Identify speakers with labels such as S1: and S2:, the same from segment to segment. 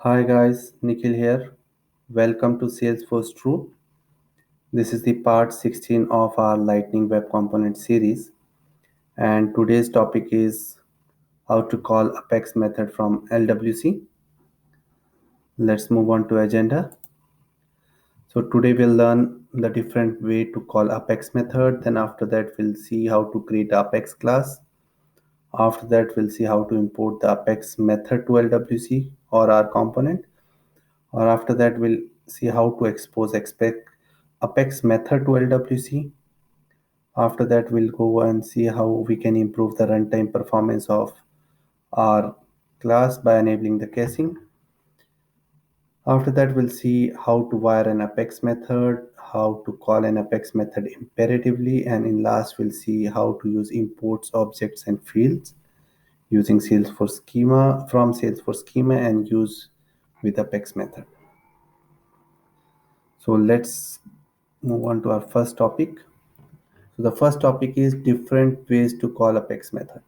S1: Hi guys, Nikhil here. Welcome to Salesforce True. This is the part 16 of our Lightning Web Component series, and today's topic is how to call Apex method from LWC. Let's move on to agenda. So today we'll learn the different way to call Apex method. Then after that we'll see how to create Apex class. After that we'll see how to import the Apex method to LWC or our component. Or after that we'll see how to expose expect Apex method to LWC. After that we'll go and see how we can improve the runtime performance of our class by enabling the caching. After that we'll see how to wire an Apex method, how to call an Apex method imperatively, and in last we'll see how to use imports, objects and fields using Salesforce schema from Salesforce schema and use with Apex method. So let's move on to our first topic. So the first topic is different ways to call Apex method.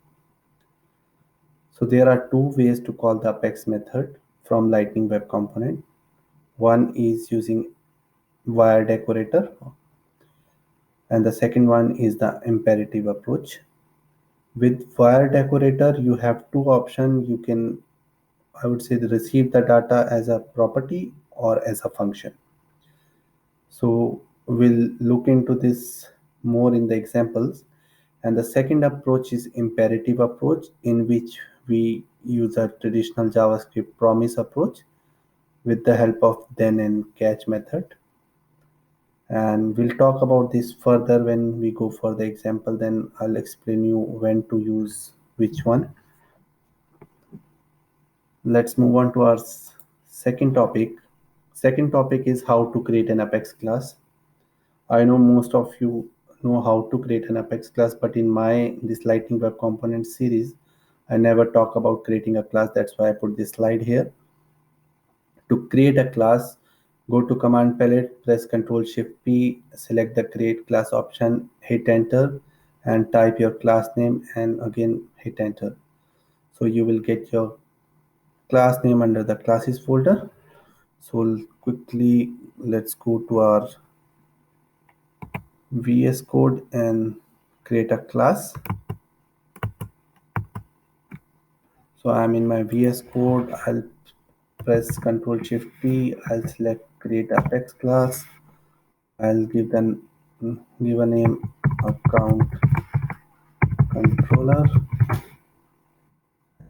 S1: So there are two ways to call the Apex method from Lightning Web Component. One is using wire decorator and the second one is the imperative approach. With wire decorator you have two options. You can, I would say, receive the data as a property or as a function. So we'll look into this more in the examples. And the second approach is imperative approach, in which we use a traditional JavaScript promise approach with the help of then and catch method. And we'll talk about this further when we go for the example. Then I'll explain you when to use which one. Let's move on to our second topic. Second topic is how to create an Apex class. I know most of you know how to create an Apex class, but in my this Lightning Web Component series, I never talk about creating a class. That's why I put this slide here. To create a class, go to Command Palette, press Ctrl Shift P, select the Create Class option, hit Enter, and type your class name, and again hit Enter. So you will get your class name under the classes folder. So quickly, let's go to our VS Code and create a class. So I'm in my VS Code. I'll press Ctrl Shift P. I'll select create Apex class. I'll give a name account controller.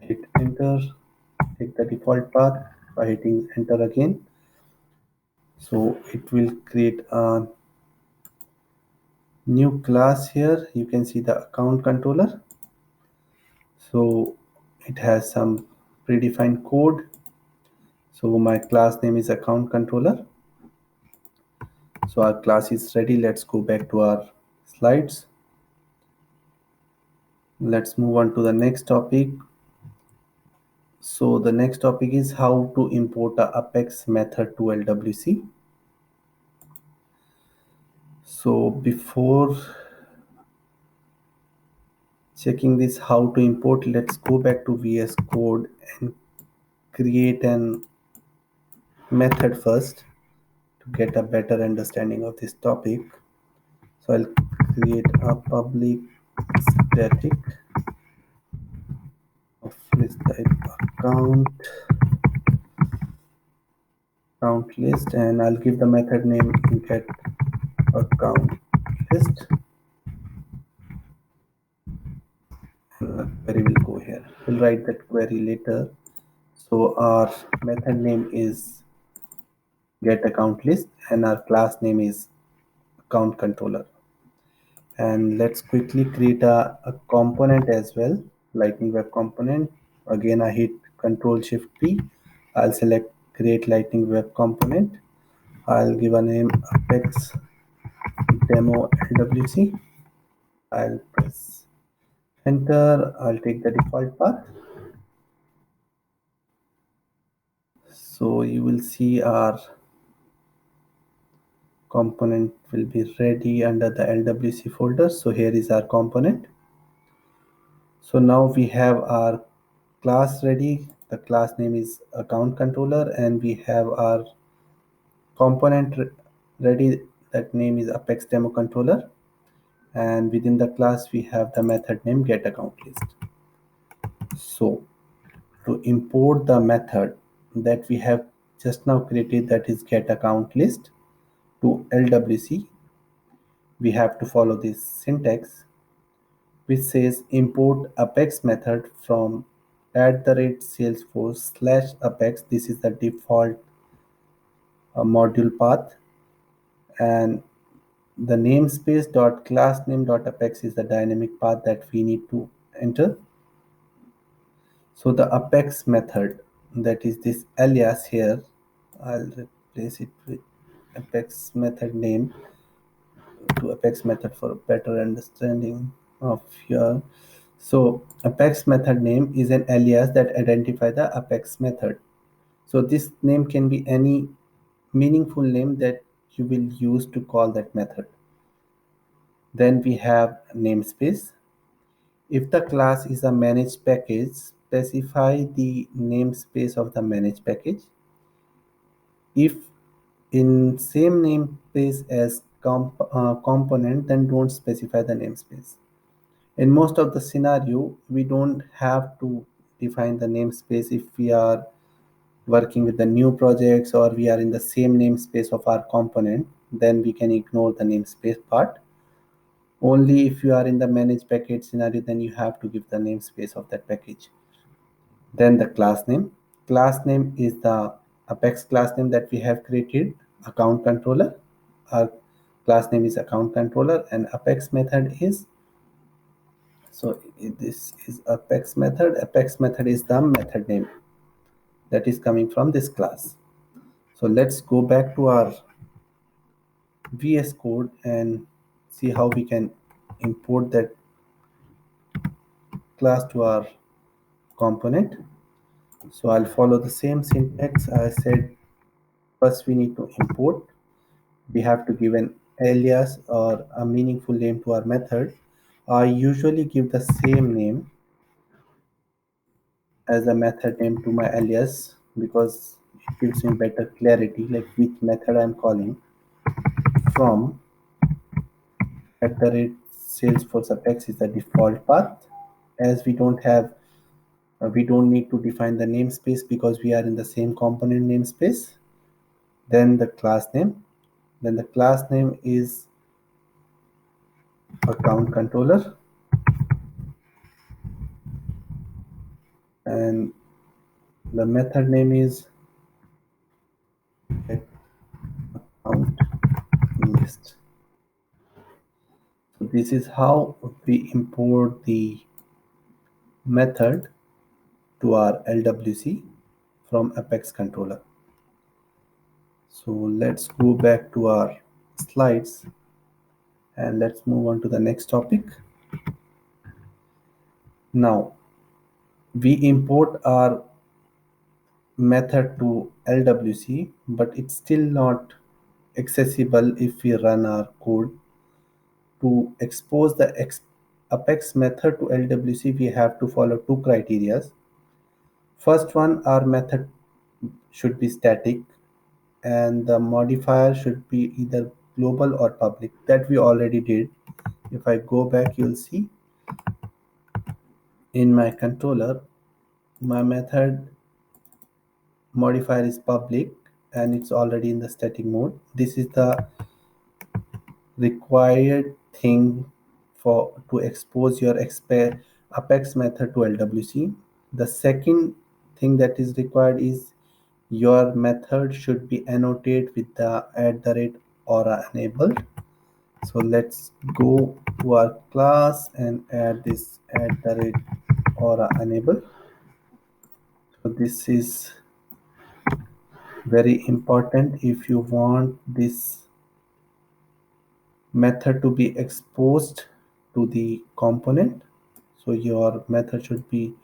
S1: Hit enter. Take the default path by hitting enter again. So it will create a new class here. You can see the account controller. So it has some predefined code. So my class name is account controller. So our class is ready. Let's go back to our slides. Let's move on to the next topic. So the next topic is how to import a Apex method to LWC. So before checking this how to import, let's go back to VS Code and create an method first to get a better understanding of this topic. So I'll create a public static of list type account list, and I'll give the method name get account list. Query will go here. We'll write that query later. So our method name is get account list and our class name is account controller. And let's quickly create a component as well, Lightning Web Component. Again, I hit Control Shift P. I'll select create Lightning Web Component. I'll give a name Apex Demo LWC. I'll press enter. I'll take the default path. So you will see our component will be ready under the LWC folder. So here is our component. So now we have our class ready. the class name is account controller, and we have our component ready, that name is apex demo controller, and within the class we have the method name get account list. So to import the method that we have just now created, that is get account list, to LWC, we have to follow this syntax which says import apex method from @salesforce slash apex. This is the default module path, and the namespace dot class name dot apex is the dynamic path that we need to enter. So the apex method, that is this alias here, I'll replace it with apex method name to apex method for better understanding of your. So apex method name is an alias that identify the apex method. So this name can be any meaningful name that you will use to call that method. Then we have namespace. If the class is a managed package, specify the namespace of the managed package. If in same namespace as component, then don't specify the namespace. In most of the scenario, we don't have to define the namespace if we are working with the new projects or we are in the same namespace of our component, then we can ignore the namespace part. Only if you are in the managed package scenario, then you have to give the namespace of that package. Then the class name. Class name is the Apex class name that we have created, account controller. Our class name is account controller, and Apex method is, so this is Apex method. Apex method is the method name that is coming from this class. So let's go back to our VS Code and see how we can import that class to our component. So I'll follow the same syntax I said. First we need to import. We have to give an alias or a meaningful name to our method. I usually give the same name as a method name to my alias because it gives me better clarity, like which method I'm calling from. @Salesforce Apex is the default path, as we don't need to define the namespace because we are in the same component namespace. Then the class name. Then the class name is account controller, and the method name is get account list. So this is how we import the method to our LWC from Apex controller. So let's go back to our slides and let's move on to the next topic. Now we import our method to LWC, but it's still not accessible if we run our code. To expose the Apex method to LWC, we have to follow two criteria. First one, our method should be static and the modifier should be either global or public. That we already did. If I go back, you'll see in my controller, my method modifier is public and it's already in the static mode. This is the required thing for to expose your Apex method to LWC. The second thing that is required is your method should be annotated with the @aura enabled. So let's go to our class and add this @aura enable. So this is very important if you want this method to be exposed to the component. So your method should be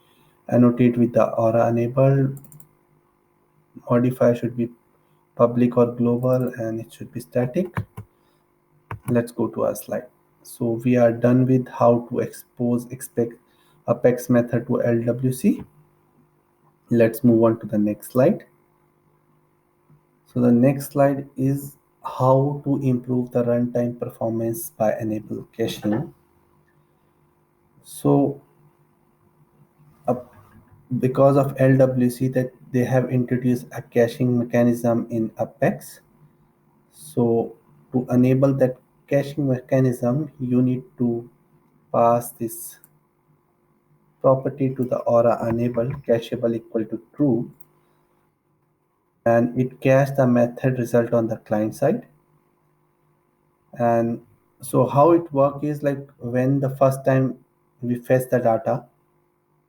S1: annotated with the aura enabled. Modifier should be public or global and it should be static. Let's go to our slide. So we are done with how to expose expect Apex method to LWC. Let's move on to the next slide. So the next slide is how to improve the runtime performance by enable caching. So uh, because of LWC that they have introduced a caching mechanism in Apex. So to enable that caching mechanism, you need to pass this property to the Aura enable cacheable equal to true, and it caches the method result on the client side. And so how it work is like when the first time we fetch the data,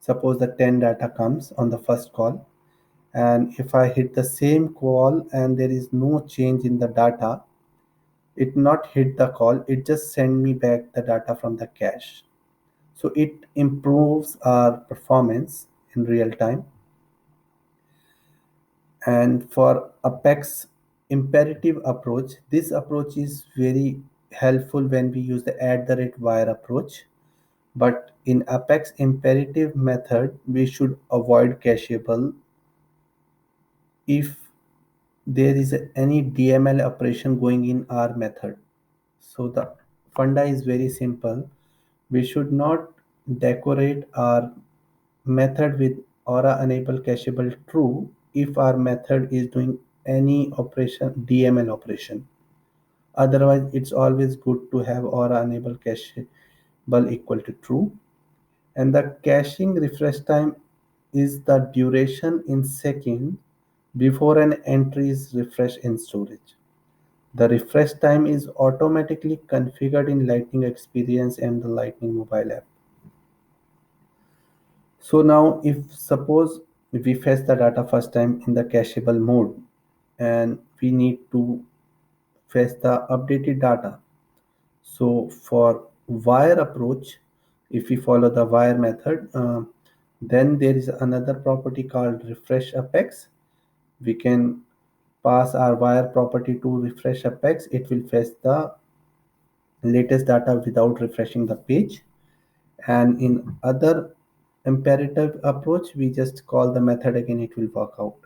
S1: suppose the 10 data comes on the first call, and if I hit the same call and there is no change in the data, it not hit the call, it just send me back the data from the cache. So it improves our performance in real time. And for Apex imperative approach, this approach is very helpful when we use the add the rate wire approach. But in Apex imperative method, we should avoid cacheable if there is any DML operation going in our method. So the funda is very simple. We should not decorate our method with Aura enable cacheable true if our method is doing any operation DML operation. Otherwise, it's always good to have Aura enable cacheable equal to true. And the caching refresh time is the duration in second before an entry is refreshed in storage. The refresh time is automatically configured in Lightning Experience and the Lightning mobile app. So now if suppose we fetch the data first time in the cacheable mode and we need to fetch the updated data. So for wire approach, if we follow the wire method, then there is another property called refresh apex. We can pass our wire property to refresh apex. It will fetch the latest data without refreshing the page. And in other imperative approach, we just call the method again, it will work out.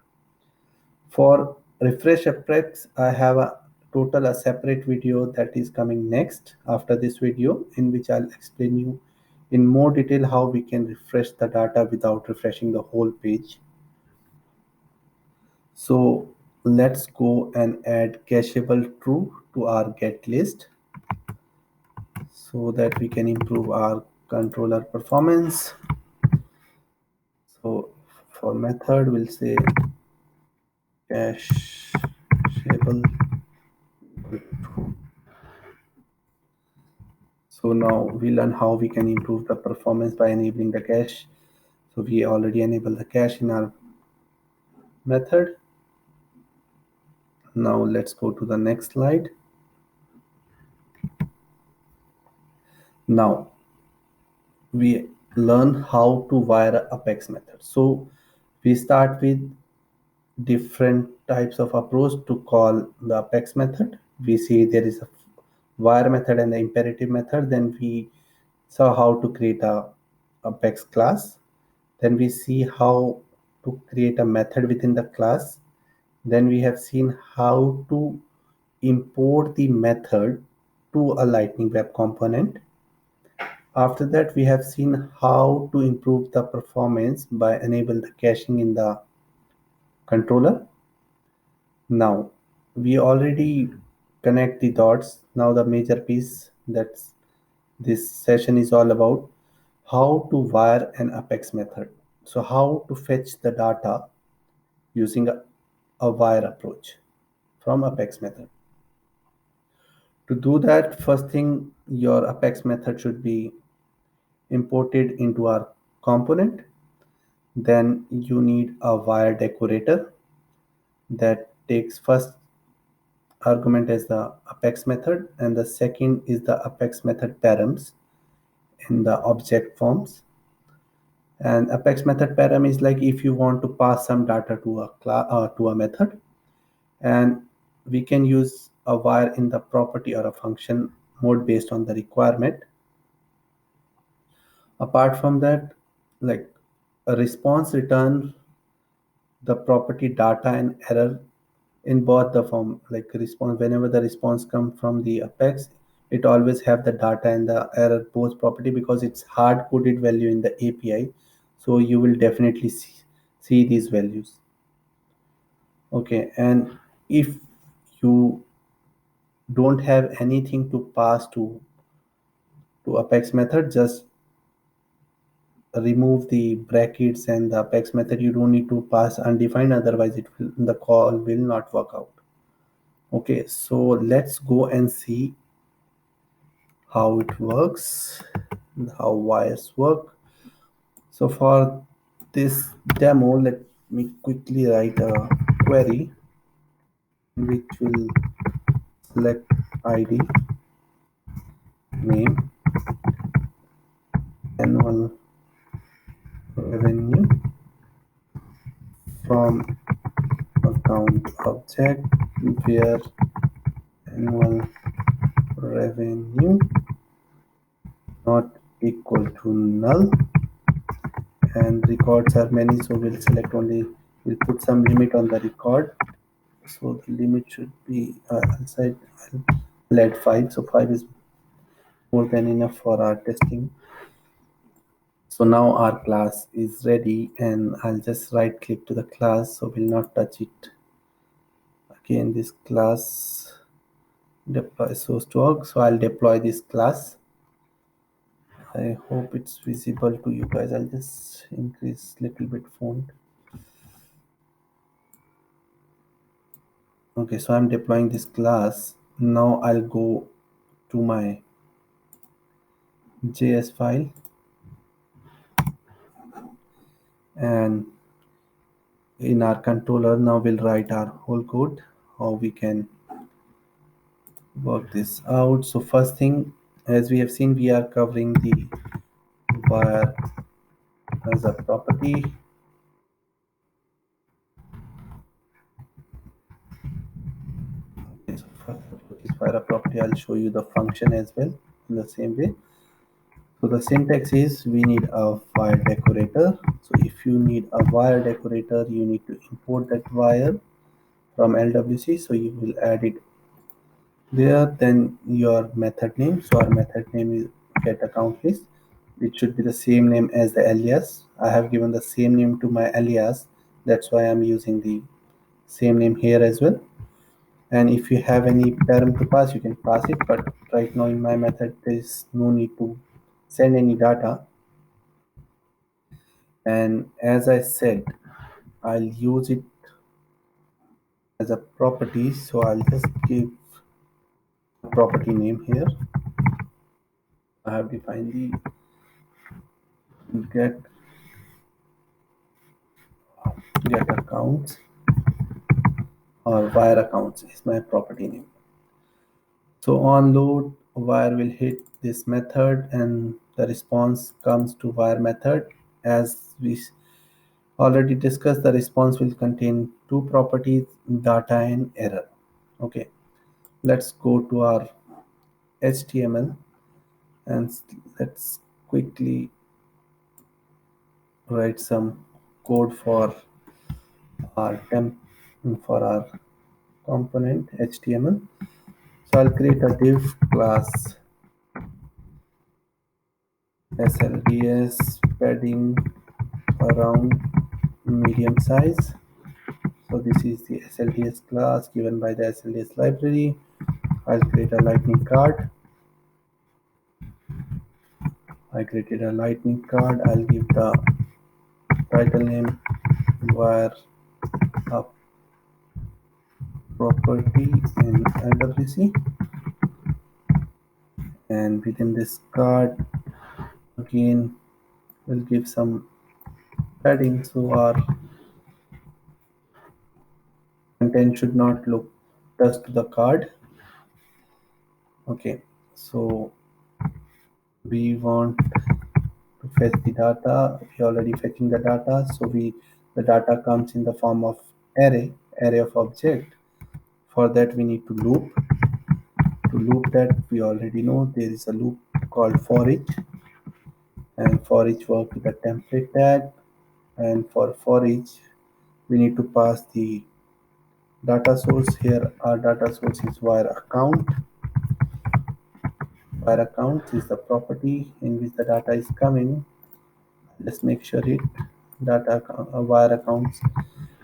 S1: For refresh apex, I have a separate video that is coming next after this video, in which I'll explain you in more detail how we can refresh the data without refreshing the whole page. So let's go and add cacheable true to our get list so that we can improve our controller performance. So for method, we'll say cacheable. So now we learn how we can improve the performance by enabling the cache. So we already enable the cache in our method. Now let's go to the next slide. Now we learn how to wire Apex method. So we start with different types of approach to call the Apex method. We see there is a wire method and the imperative method. Then we saw how to create a Apex class. Then we see how to create a method within the class. Then we have seen how to import the method to a Lightning Web Component. After that, we have seen how to improve the performance by enable the caching in the controller. Now, we already connect the dots. Now the major piece that this session is all about how to wire an Apex method. So how to fetch the data using a wire approach from Apex method. To do that, first thing your Apex method should be imported into our component. Then you need a wire decorator that takes first argument as the Apex method and the second is the Apex method params in the object forms. And Apex method param is like if you want to pass some data to a class to a method, and we can use a wire in the property or a function mode based on the requirement. Apart from that, like a response return the property data and error in both the form, like response. Whenever the response come from the Apex, it always have the data and the error both property, because it's hard coded value in the API. So you will definitely see these values. Okay, and if you don't have anything to pass to Apex method, just remove the brackets and the Apex method. You don't need to pass undefined, otherwise the call will not work out. Okay, so let's go and see how it works, how wires work. So for this demo, let me quickly write a query which will select ID, name, annual revenue from account object, where annual revenue not equal to null, and records are many, so we'll select only, we'll put some limit on the record. So the limit should be inside, I'll add 5, so 5 is more than enough for our testing. So now our class is ready, and I'll just right click to the class, so we'll not touch it again. This class deploy source to org, so I'll deploy this class. I hope it's visible to you guys. I'll just increase little bit font. Okay, so I'm deploying this class. Now I'll go to my JS file, and in our controller now we'll write our whole code, how we can work this out. So first thing, as we have seen, we are covering the wire as a property. Okay, so first this wire a property, I'll show you the function as well in the same way. So the syntax is, we need a wire decorator. So if you need a wire decorator, you need to import that wire from LWC. So you will add it there. Then your method name. So our method name is get account list. It should be the same name as the alias. I have given the same name to my alias. That's why I'm using the same name here as well. And if you have any param to pass, you can pass it. But right now in my method, there is no need to send any data. And as I said, I'll use it as a property. So I'll just give a property name here. I have defined the get accounts, or wire accounts is my property name. So on load, wire will hit this method and the response comes to wire method. As we already discussed, the response will contain two properties, data and error. Okay, let's go to our HTML, and let's quickly write some code for our temp, for our component HTML. So I'll create a div class SLDS padding around medium size. So this is the SLDS class given by the SLDS library. I'll create a lightning card. I created a lightning card. I'll give the title name wire up property in LWC, and within this card again we'll give some padding, so our content should not look touch to the card. Okay, so we want to fetch the data. We already fetching the data, so the data comes in the form of array of object. For that we need to loop. To loop that, we already know there is a loop called for each, and for each work with a template tag. And for each, we need to pass the data source. Here our data source is wire account. Wire account is the property in which the data is coming. Let's make sure it wire accounts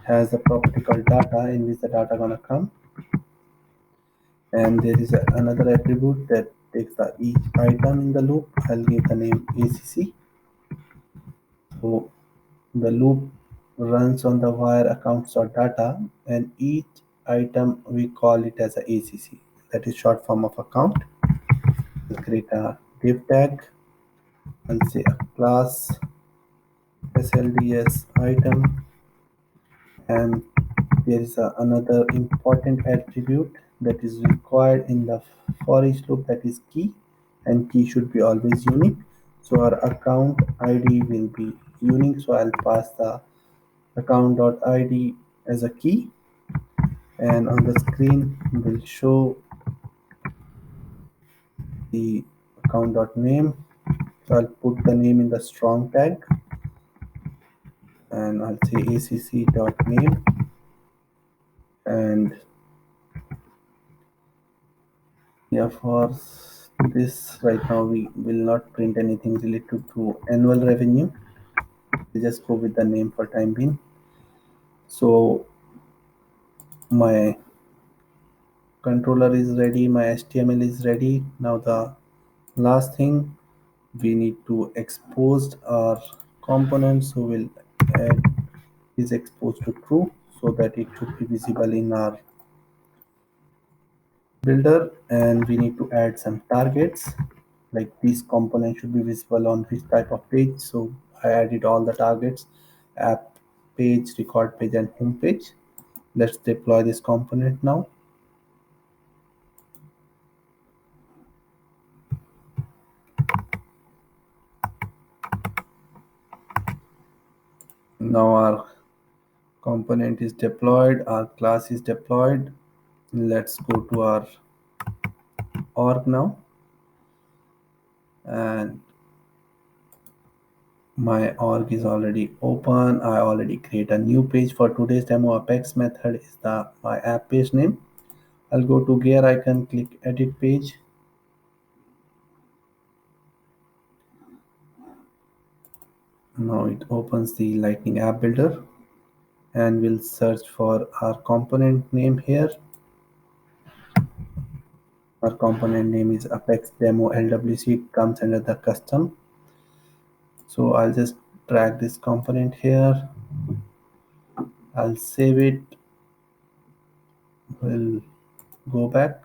S1: has a property called data in which the data gonna come, and there is another attribute that takes the each item in the loop. I'll give the name ACC. So the loop runs on the wire accounts or data, and each item we call it as a ACC. That is short form of account. We'll create a div tag. I'll say a class SLDS item, and there is another important attribute that is required in the for each loop, that is key, and key should be always unique. So our account ID will be unique, so I'll pass the account.id as a key, and on the screen will show the account.name. So I'll put the name in the strong tag, and I'll say acc.name, and yeah, for this right now we will not print anything related to annual revenue. We'll just go with the name for time being. So my controller is ready, my HTML is ready. Now the last thing, we need to expose our component, so we'll add is exposed to true so that it should be visible in our builder, and we need to add some targets, like this component should be visible on which type of page. So I added all the targets: app page, record page, and home page. Let's deploy this component now. Now our component is deployed, our class is deployed. Let's go to our org now, and my org is already open. I already create a new page for today's demo. Apex method is the my app page name. I'll go to gear icon, click edit page. Now it opens the Lightning App Builder, and we'll search for our component name here. Our component name is Apex Demo LWC. It comes under the custom. So I'll just drag this component here. I'll save it. We'll go back.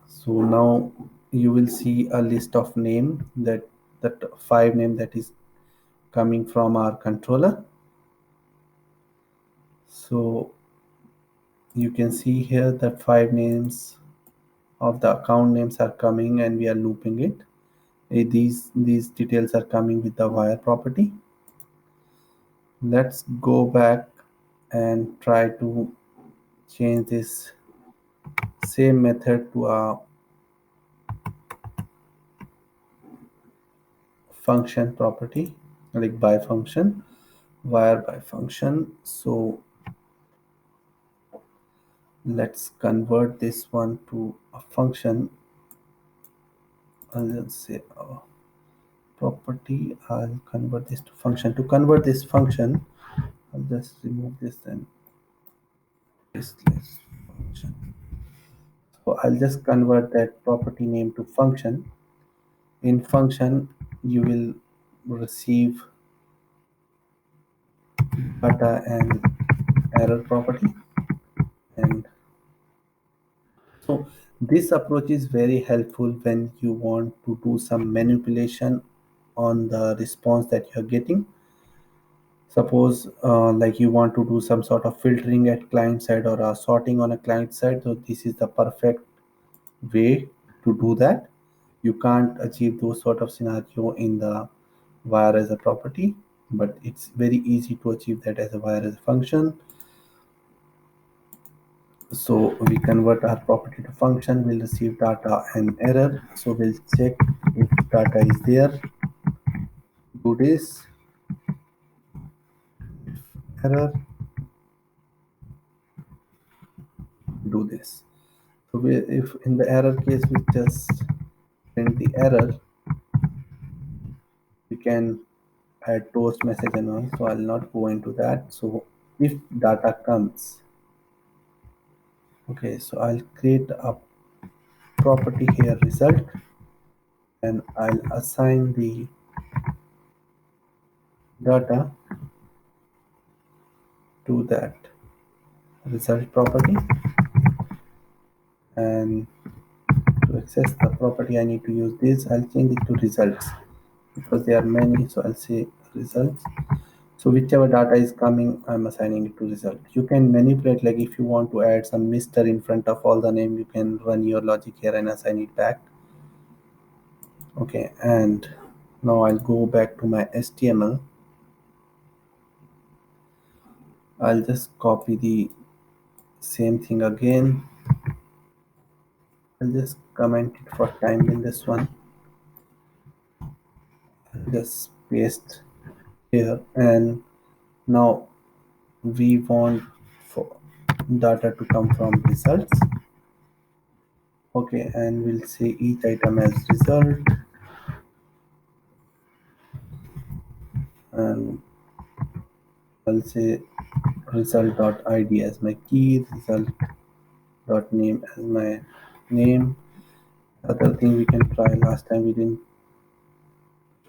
S1: So now you will see a list of name, that 5 name that is coming from our controller. So you can see here that 5 names of the account names are coming, and we are looping it. These details are coming with the wire property. Let's go back and try to change this same method to a function property, like by function, wire by function. So let's convert this one to a function. I'll say property. I'll convert this to function. To convert this function, I'll just remove this and this function. So I'll just convert that property name to function. In function, you will receive data and error property. And so this approach is very helpful when you want to do some manipulation on the response that you're getting. Suppose like you want to do some sort of filtering at client side or sorting on a client side, so this is the perfect way to do that. You can't achieve those sort of scenario in the wire as a property, but it's very easy to achieve that as a wire as a function. So we convert our property to function, we'll receive data and error. So we'll check if data is there, do this, error, do this. So if in the error case we just print the error, we can add toast message and all. So I'll not go into that. So if data comes, okay, so I'll create a property here result, and I'll assign the data to that result property. And to access the property I need to use this. I'll change it to results because there are many, so I'll say results. So whichever data is coming, I'm assigning it to result. You can manipulate, like if you want to add some Mr. in front of all the name, you can run your logic here and assign it back. Okay, and now I'll go back to my HTML. I'll just copy the same thing again. I'll just comment it for time in this one. Just paste here, and now we want for data to come from results. Okay, and we'll say each item as result, and I'll say result.id as my key, result.name as my name. Other thing we can try, last time we didn't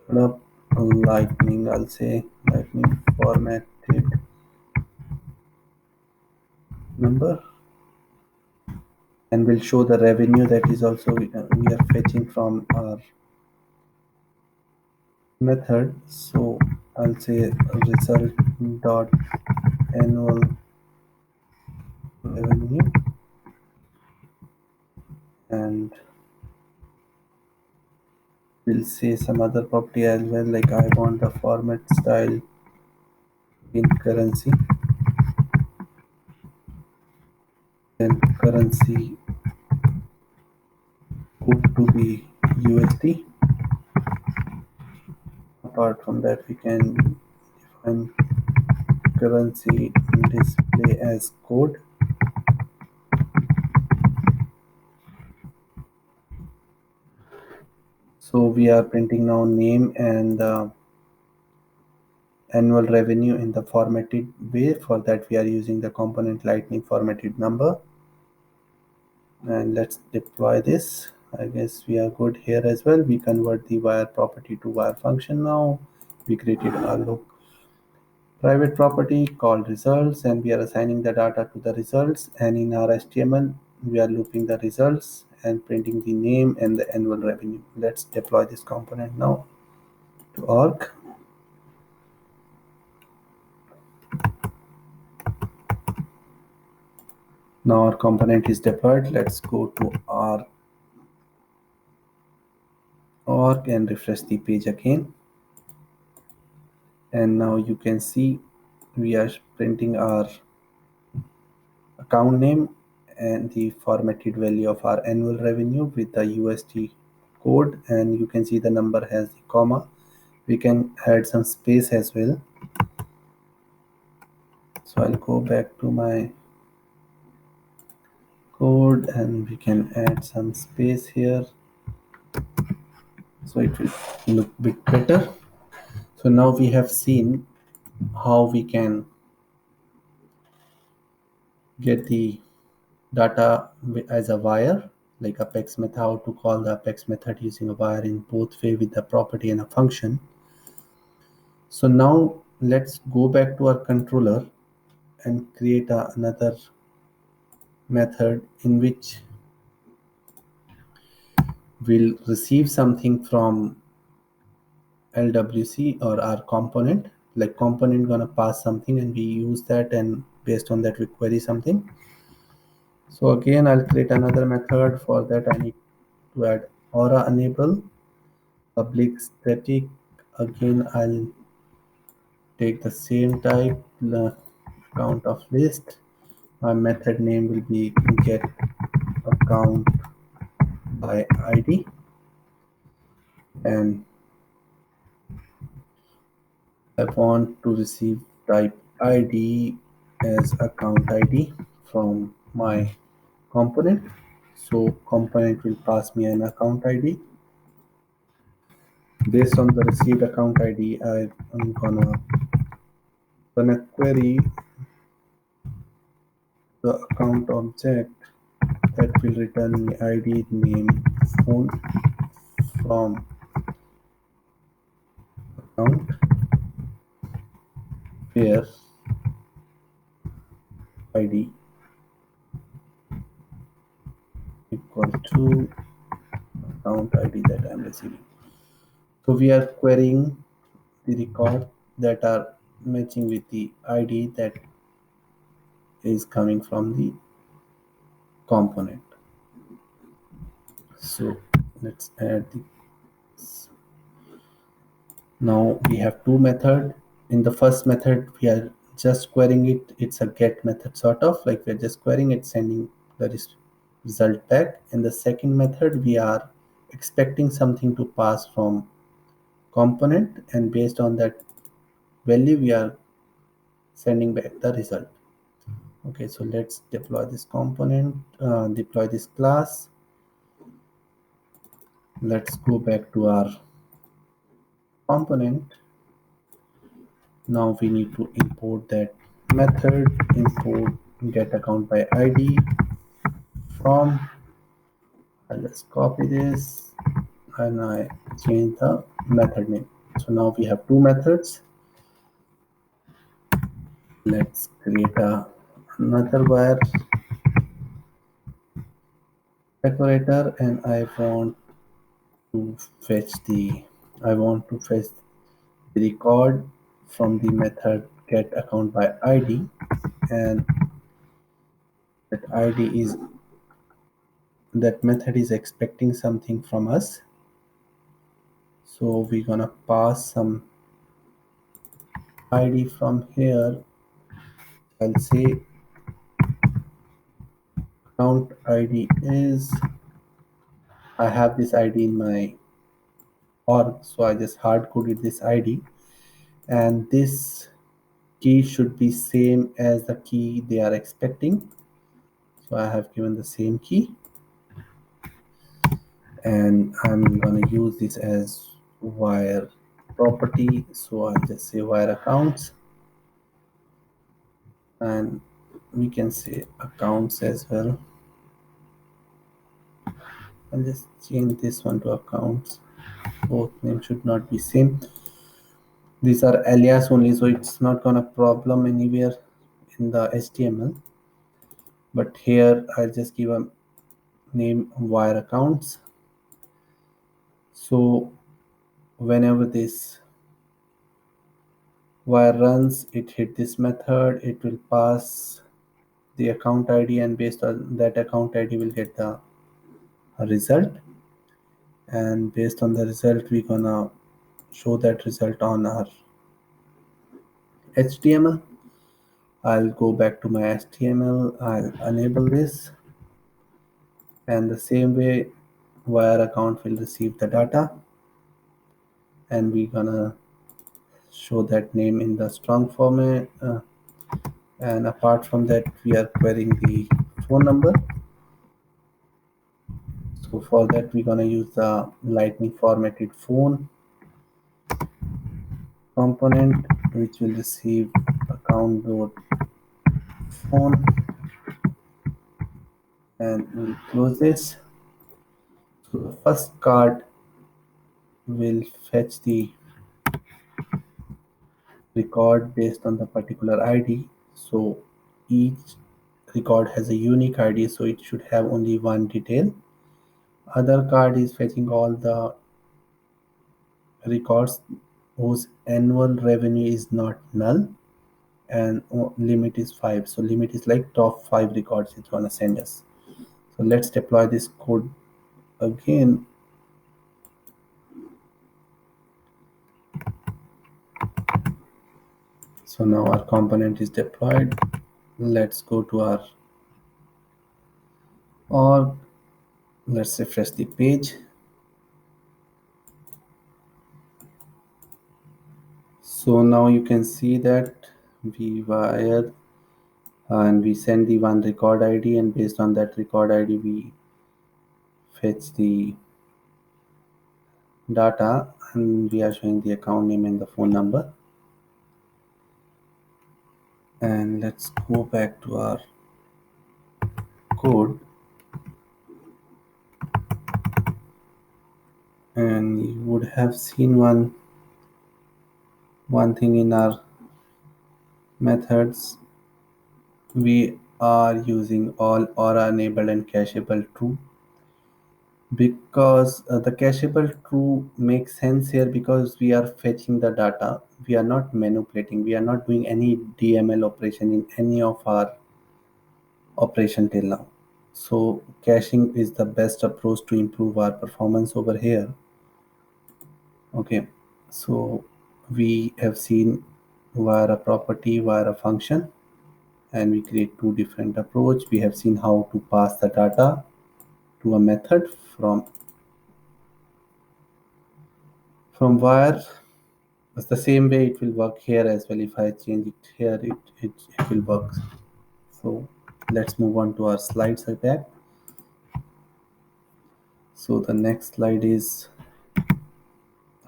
S1: put up lightning, I'll say lightning formatted number, and we'll show the revenue that is also we are fetching from our method. So I'll say result dot annual revenue, and we'll say some other property as well, like I want the format style in currency, and currency code to be USD. Apart from that, we can define currency display as code. So we are printing now name and annual revenue in the formatted way. For that, we are using the component lightning formatted number. And let's deploy this. I guess we are good here as well. We convert the wire property to wire function now. We created a look private property called results, and we are assigning the data to the results, and in our HTML we are looping the results and printing the name and the annual revenue. Let's deploy this component now to org. Now our component is deployed. Let's go to our org and refresh the page again, and now you can see we are printing our account name and the formatted value of our annual revenue with the USD code, and you can see the number has the comma. We can add some space as well. So I'll go back to my code and we can add some space here, so it will look a bit better. So now we have seen how we can get the data as a wire, like apex method, how to call the apex method using a wire in both way with the property and a function. So now let's go back to our controller and create another method in which we'll receive something from LWC or our component, like component gonna pass something and we use that, and based on that we query something. So again I'll create another method. For that I need to add aura enable public static. Again I'll take the same type, count of list. My method name will be get account by ID, and I want to receive type ID as account ID from my component. So component will pass me an account ID. Based on the received account ID, I'm gonna query the account object that will return me ID, name, phone from account where ID equal to account ID that I'm receiving. So we are querying the record that are matching with the ID that is coming from the component. So let's add the, now we have two method. In the first method we are just querying it, it's a get method, sort of like we're just querying it, sending the result back. In the second method we are expecting something to pass from component, and based on that value we are sending back the result. Okay, so let's deploy this component, deploy this class. Let's go back to our component. Now we need to import that method, import get account by ID from. I'll just copy this and I change the method name. So now we have two methods. Let's create another wire decorator, and to fetch the I want to fetch the record from the method get account by ID, and that ID is that method is expecting something from us. So we're gonna pass some ID from here. I'll say account ID is, I have this ID in my org, so I just hard coded this ID, and this key should be same as the key they are expecting. So I have given the same key, and I'm gonna use this as wire property. So I'll just say wire accounts, and we can say accounts as well. I'll just change this one to accounts. Both names should not be same. These are alias only, so it's not gonna problem anywhere in the HTML. But here I'll just give a name wire accounts. So whenever this wire runs, it hit this method, it will pass the account ID, and based on that account ID will get the result, and based on the result we're gonna show that result on our HTML. I'll go back to my HTML, I'll enable this, and the same way wire account will receive the data, and we're gonna show that name in the strong format, and apart from that we are querying the phone number. So for that we're gonna use the lightning formatted phone component, which will receive account dot phone, and we'll close this. So the first card will fetch the record based on the particular ID. So each record has a unique ID, so it should have only one detail. Other card is fetching all the records whose annual revenue is not null, and limit is 5. So limit is like top 5 records it's gonna send us. So let's deploy this code again. So now our component is deployed. Let's go to our org. Let's refresh the page. So now you can see that we wire and we send the one record ID, and based on that record ID we fetch the data, and we are showing the account name and the phone number. And let's go back to our code, and you would have seen one thing in our methods. We are using all aura enabled and cacheable true, because the cacheable true makes sense here because we are fetching the data, we are not manipulating, we are not doing any DML operation in any of our operation till now. So caching is the best approach to improve our performance over here. Okay, so we have seen wire a property, wire a function, and we create two different approach. We have seen how to pass the data to a method from wire. It's the same way it will work here as well. If I change it here, it will work. So let's move on to our slides back. So the next slide is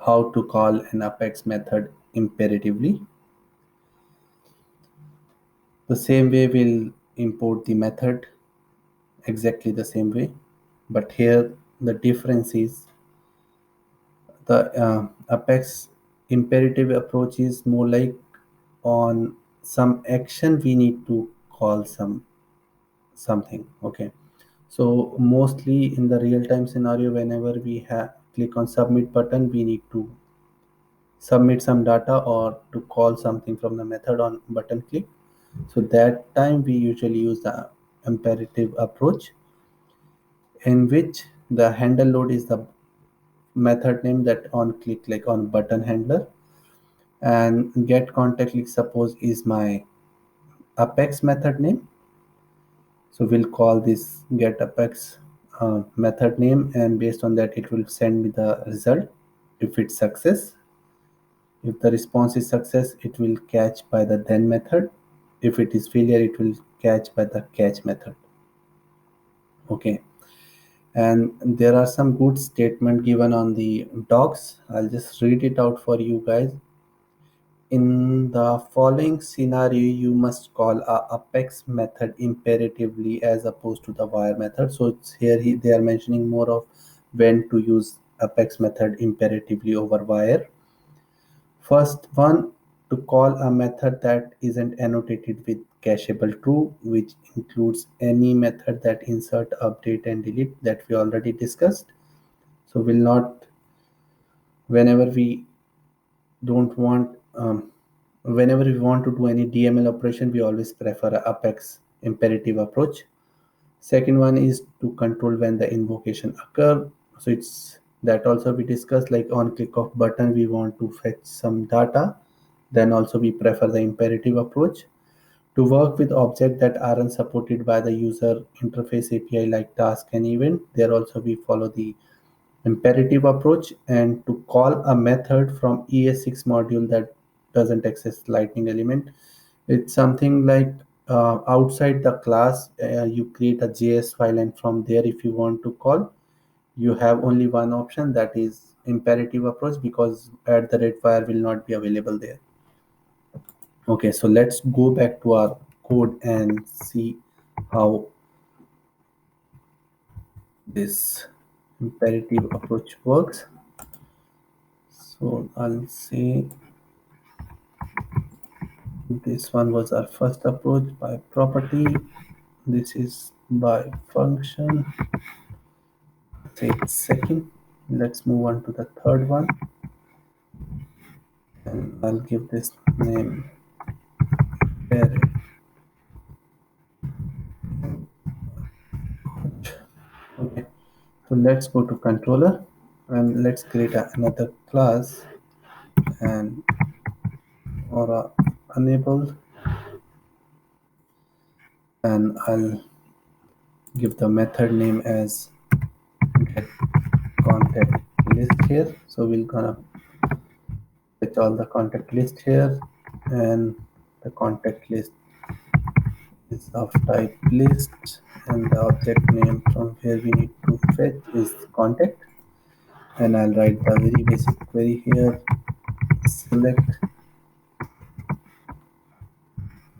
S1: how to call an apex method imperatively. The same way we'll import the method exactly the same way, but here the difference is the apex imperative approach is more like on some action we need to call something. Okay, so mostly in the real time scenario, whenever we have click on submit button, we need to submit some data or to call something from the method on button click. So that time we usually use the imperative approach, in which the handle load is the method name that on click like on button handler, and get contact link suppose is my apex method name. So we'll call this get apex method name, and based on that it will send me the result. If it's success, if the response is success, it will catch by the then method. If it is failure, it will catch by the catch method. Okay, and there are some good statement given on the docs. I'll just read it out for you guys. In the following scenario, you must call a apex method imperatively as opposed to the wire method. So it's here they are mentioning more of when to use apex method imperatively over wire. First one, to call a method that isn't annotated with cacheable true, which includes any method that insert, update, and delete that we already discussed. So we'll not, whenever we don't want whenever we want to do any DML operation, we always prefer a apex imperative approach. Second one is to control when the invocation occur. So it's that also we discussed, like on click of button we want to fetch some data, then also we prefer the imperative approach. To work with objects that aren't supported by the user interface API like task and event, there also we follow the imperative approach. And to call a method from ES6 module that doesn't access lightning element, it's something like outside the class, you create a JS file, and from there if you want to call, you have only one option, that is imperative approach, because at the rate file will not be available there. Okay, so let's go back to our code and see how this imperative approach works. So I'll say this one was our first approach by property. This is by function. Say it's second. Let's move on to the third one. And I'll give this name parent. Okay. So let's go to controller and let's create another class, and aura enable, and I'll give the method name as get contact list here. So we'll gonna fetch all the contact list here, and The contact list is of type list, and the object name from where we need to fetch is contact. And I'll write the very basic query here. Select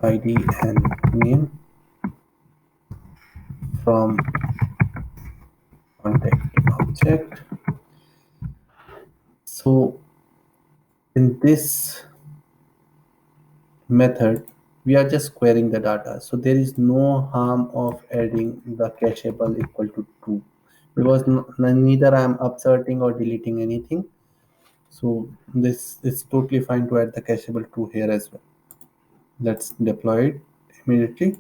S1: ID and name from contact object. So in this method, we are just querying the data. So there is no harm of adding the cacheable equal to true, because neither I am upserting or deleting anything. So this is totally fine to add the cacheable true here as well. Let's deploy it immediately.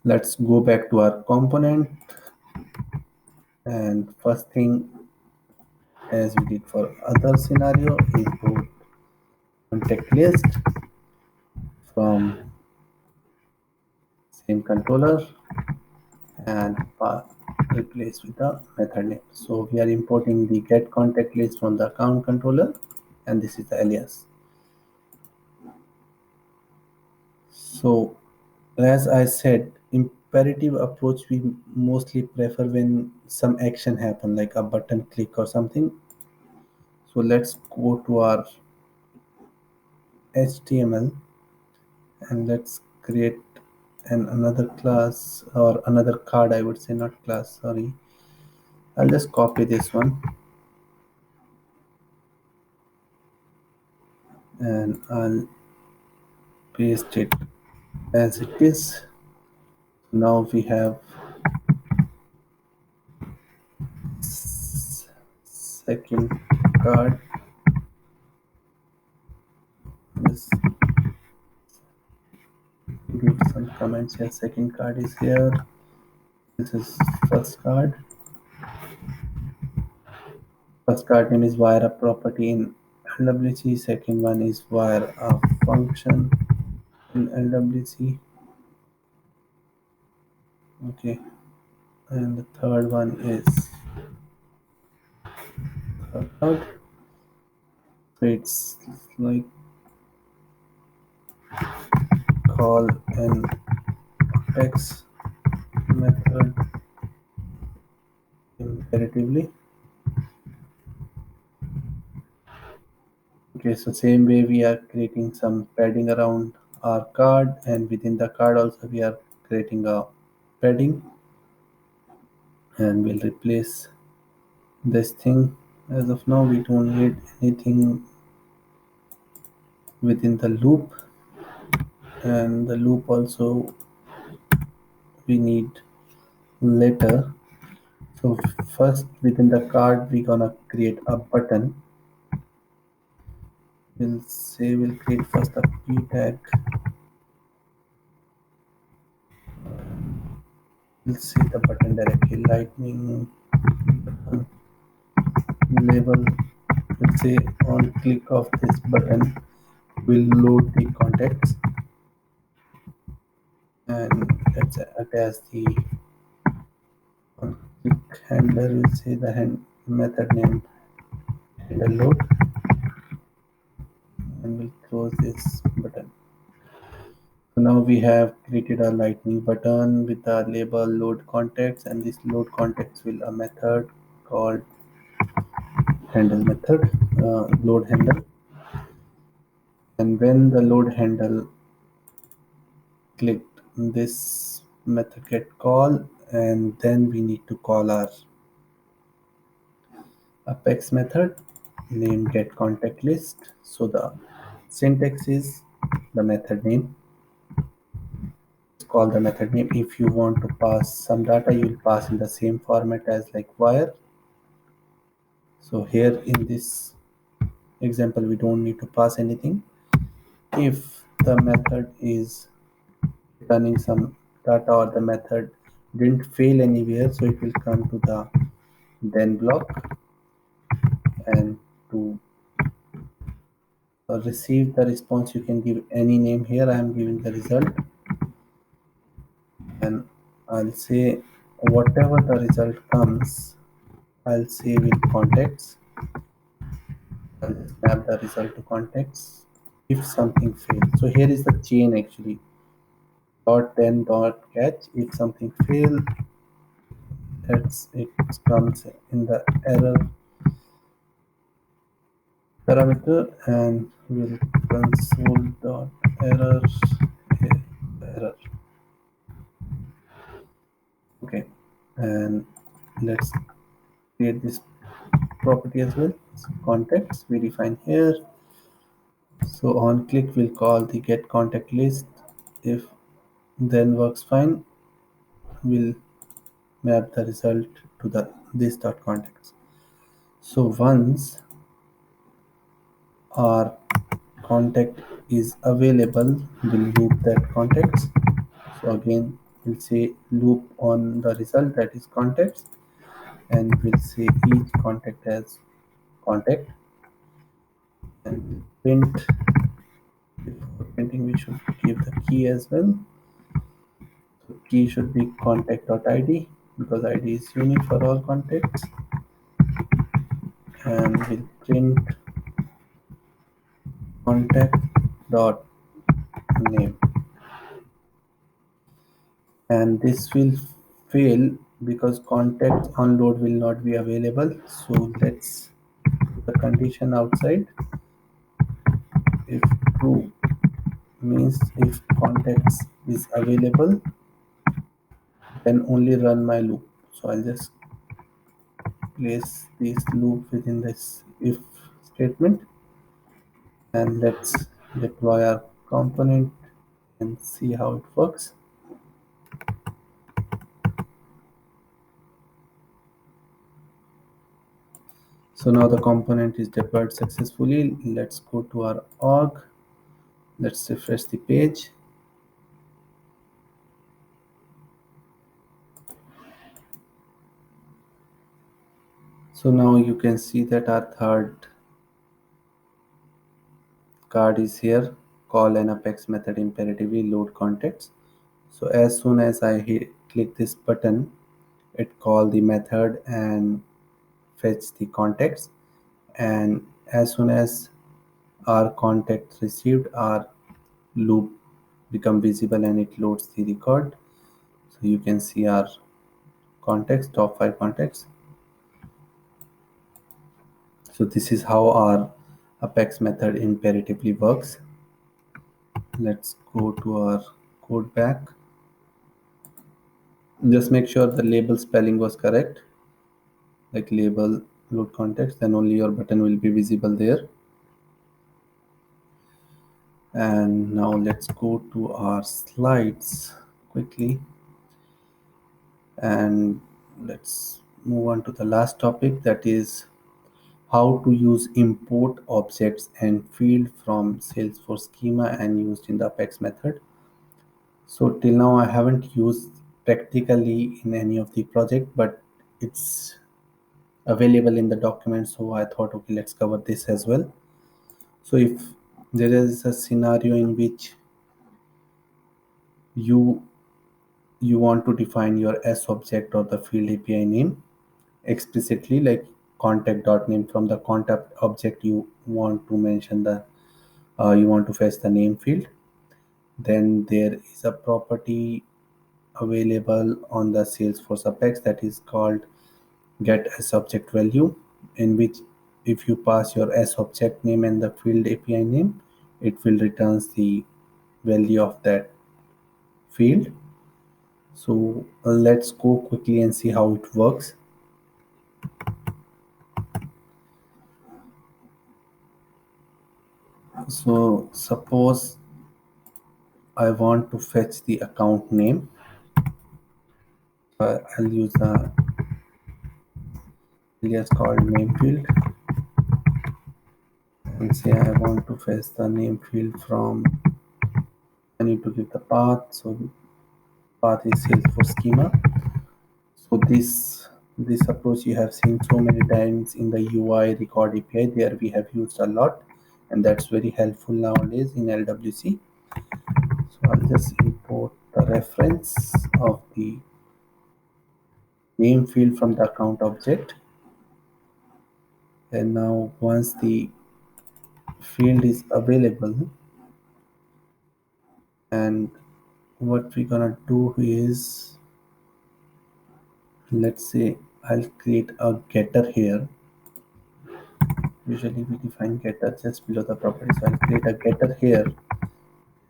S1: Let's go back to our component, and first thing, as we did for other scenario, is load contact list from same controller and replace with the method name. So we are importing the get contact list from the account controller, and this is the alias. So as I said, imperative approach we mostly prefer when some action happen, like a button click or something. So let's go to our HTML, and let's create another class, or another card, I would say, not class, sorry. I'll just copy this one and I'll paste it as it is. Now we have second card. Let's give some comments here. Second card is here. This is first card. First card name is wire a property in LWC. Second one is wire a function in LWC. Okay. And the third one is third card. So it's like call an text method imperatively. Okay, so same way we are creating some padding around our card, and within the card also we are creating a padding, and we'll replace this thing. As of now we don't need anything within the loop, and the loop also we need later. So first within the card we're gonna create a button. We'll create first a p tag. We'll see the button directly, lightning button label. Let's say on click of this button will load the contacts, and let's attach the on click handler. We'll say the method name handle load, and we'll close this button. So now we have created a lightning button with the label load contacts, and this load contacts will a method called handle method, load handle. And when the load handle clicked, this method get call, and then we need to call our apex method name get contact list. So the syntax is the method name, call the method name. If you want to pass some data, you will pass in the same format as like wire. So here in this example we don't need to pass anything. If the method is returning some data, or the method didn't fail anywhere, so it will come to the then block, and to receive the response you can give any name. Here I am giving the result, and I'll say whatever the result comes, I'll save in contacts. I'll snap the result to contacts, if something fails. So here is the chain actually. Dot then dot catch. If something fail, it comes in the error parameter and will console dot error error. Okay, and let's create this property as well. So contacts we define here. So on click we'll call the get contact list. If then works fine, we'll map the result to the this dot contacts. So once our contact is available, we'll loop that context. So again, we'll say loop on the result that is context, and we'll say each contact as contact, and print. Before printing, we should give the key as well. So key should be contact.id because ID is unique for all contacts, and we'll print contact dot name, and this will fail because contact onload will not be available. So let's put the condition outside. If true means if context is available, then only run my loop. So I'll just place this loop within this if statement, and let's deploy our component and see how it works. So now the component is deployed successfully. Let's go to our org. Let's refresh the page. So now you can see that our third card is here. Call an Apex method imperatively load contacts. So as soon as I click this button, it call the method and fetch the contacts. And as soon as our contact received, our loop become visible and it loads the record. So you can see our contacts, top 5 contacts. So this is how our Apex method imperatively works. Let's go to our code back. Just make sure the label spelling was correct, like label load context, then only your button will be visible there. And now let's go to our slides quickly, and let's move on to the last topic, that is how to use import objects and field from Salesforce schema and used in the Apex method. So till now I haven't used practically in any of the project, but it's available in the document, so I thought okay, let's cover this as well. So if there is a scenario in which you you want to define your S object or the field API name explicitly, like contact.name, from the contact object you want to mention the you want to fetch the name field, then there is a property available on the Salesforce Apex that is called get S object value, in which if you pass your S object name and the field API name, it will returns the value of that field. So let's go quickly and see how it works. So suppose I want to fetch the account name. I'll use the alias called name field and say I want to fetch the name field from, I need to give the path. So path is Salesforce schema. So this approach you have seen so many times in the UI record API. There we have used a lot, and that's very helpful nowadays in LWC. So I'll just import the reference of the name field from the account object. And now once the field is available, and what we're gonna do is, let's say I'll create a getter here. Usually we define getter just below the property, so I'll create a getter here.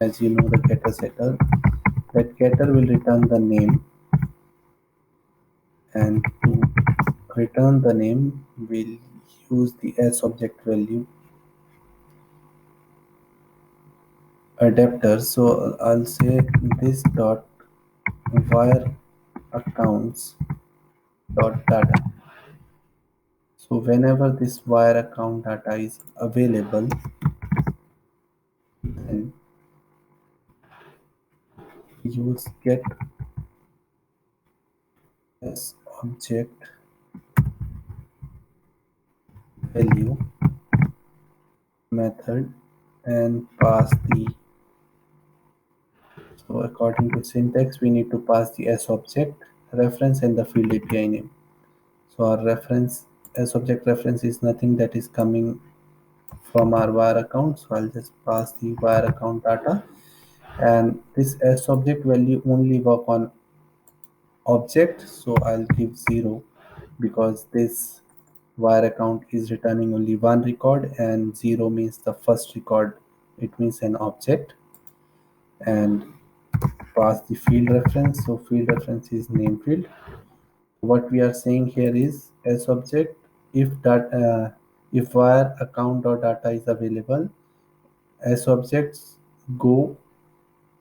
S1: As you know, the getter setter, that getter will return the name, and to return the name we'll use the s object value adapter. So I'll say this dot wire accounts dot data. So whenever this wire account data is available, then use get s object value method and pass the, so according to syntax we need to pass the s object reference and the field API name. So our reference s object reference is nothing that is coming from our wire account, so I'll just pass the wire account data, and this s object value only work on object, so I'll give 0 because this wire account is returning only one record and 0 means the first record, it means an object. And pass the field reference, so field reference is name field. What we are saying here is s object, if that if wire account or data is available, s objects go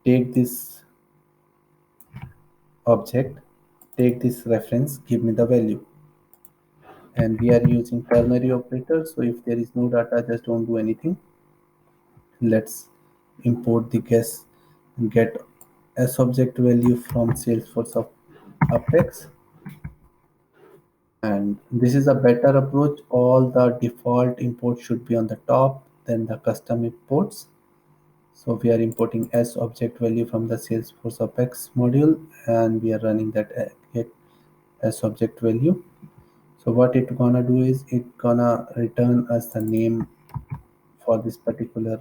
S1: take this object, take this reference, give me the value. And we are using ternary operator, so if there is no data, just don't do anything. Let's import the get s object value from Salesforce of Apex. And this is a better approach. All the default imports should be on the top, then the custom imports. So we are importing s object value from the Salesforce Apex module, and we are running that get s object value. So what it gonna do is it gonna return us the name for this particular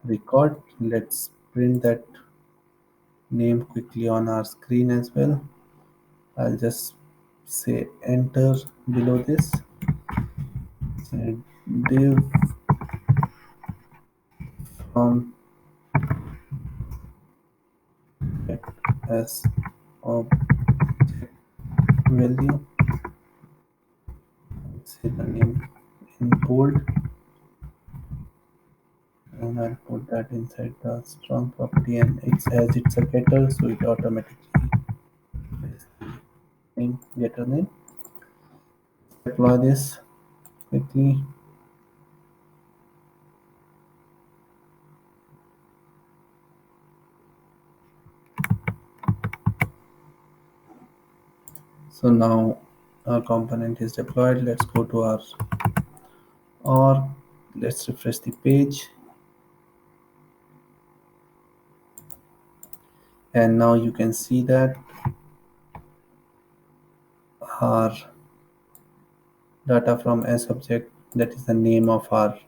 S1: record. Let's print that name quickly on our screen as well. I'll just say enter below this. Say div from get as object value. Say the name in bold, and I'll put that inside the strong property, and it's as it's a getter, so it automatically is name getter name. Deploy this quickly. So now our component is deployed. Let's go to our org. Let's refresh the page. And now you can see that our data from s object, that is the name of our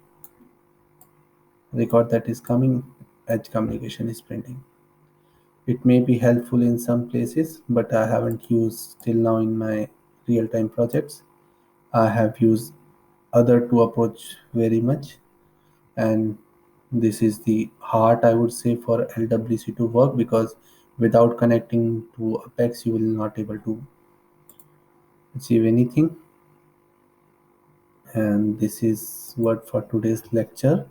S1: record that is coming, edge communication is printing. It may be helpful in some places, but I haven't used till now in my real-time projects. I have used other two approach very much, and this is the heart, I would say, for LWC to work, because without connecting to Apex you will not able to achieve anything. And this is what for today's lecture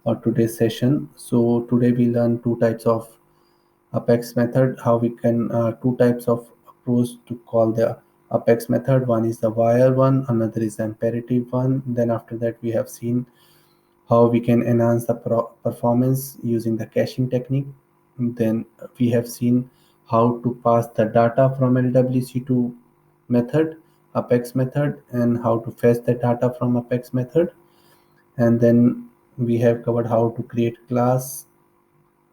S1: or today's session. So today we learn two types of Apex method, how we can two types of approach to call the Apex method. One is the wire one, another is the imperative one. Then after that we have seen how we can enhance the performance using the caching technique. Then we have seen how to pass the data from LWC to method, Apex method, and how to fetch the data from Apex method. And then we have covered how to create class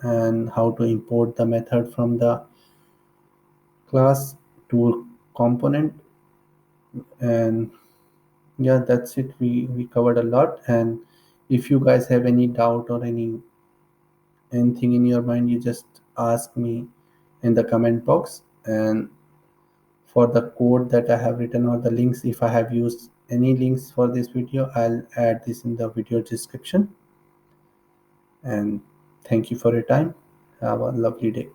S1: and how to import the method from the class to component. And yeah, that's it. We covered a lot. And If you guys have any doubt or anything in your mind, you just ask me in the comment box. And for the code that I have written or the links, if I have used any links for this video, I'll add this in the video description. And thank you for your time. Have a lovely day.